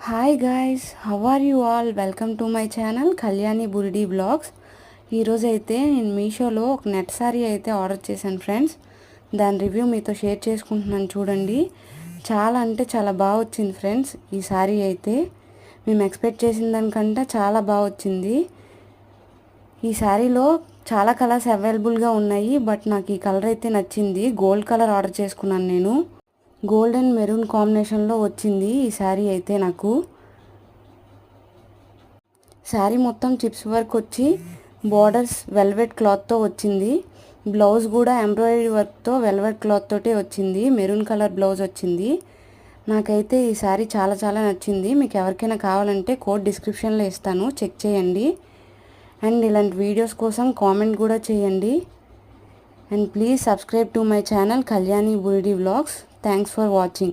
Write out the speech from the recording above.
Hi guys, how are you all? Welcome to my channel Kalyani Buridi blogs. ఈరోజైతే నేను మీషోలో ఒక నెట్ సారీ అయితే ఆర్డర్ చేశాను ఫ్రెండ్స్. దాని రివ్యూ మీతో షేర్ చేసుకుంటున్నాను చూడండి. చాలా అంటే చాలా బాగా వచ్చింది ఫ్రెండ్స్. ఈ సారీ అయితే మేము ఎక్స్పెక్ట్ చేసిన దానికంటే చాలా బాగా వచ్చింది. ఈ సారీలో చాలా కలర్స్ అవైలబుల్గా ఉన్నాయి, బట్ నాకు ఈ కలర్ అయితే నచ్చింది. గోల్డ్ కలర్ ఆర్డర్ చేసుకున్నాను నేను. గోల్డ్ అండ్ మెరూన్ కాంబినేషన్లో వచ్చింది ఈ శారీ అయితే నాకు. శారీ మొత్తం చిప్స్ వర్క్ వచ్చి బార్డర్స్ వెల్వెట్ క్లాత్తో వచ్చింది. బ్లౌజ్ కూడా ఎంబ్రాయిడరీ వర్క్తో వెల్వెట్ క్లాత్ తోటే వచ్చింది. మెరూన్ కలర్ బ్లౌజ్ వచ్చింది. నాకైతే ఈ శారీ చాలా చాలా నచ్చింది. మీకు ఎవరికైనా కావాలంటే కోడ్ డిస్క్రిప్షన్లో ఇస్తాను, చెక్ చేయండి. అండ్ ఇలాంటి వీడియోస్ కోసం కామెంట్ కూడా చేయండి. And please subscribe to my channel Kalyani Buridi Vlogs. Thanks for watching.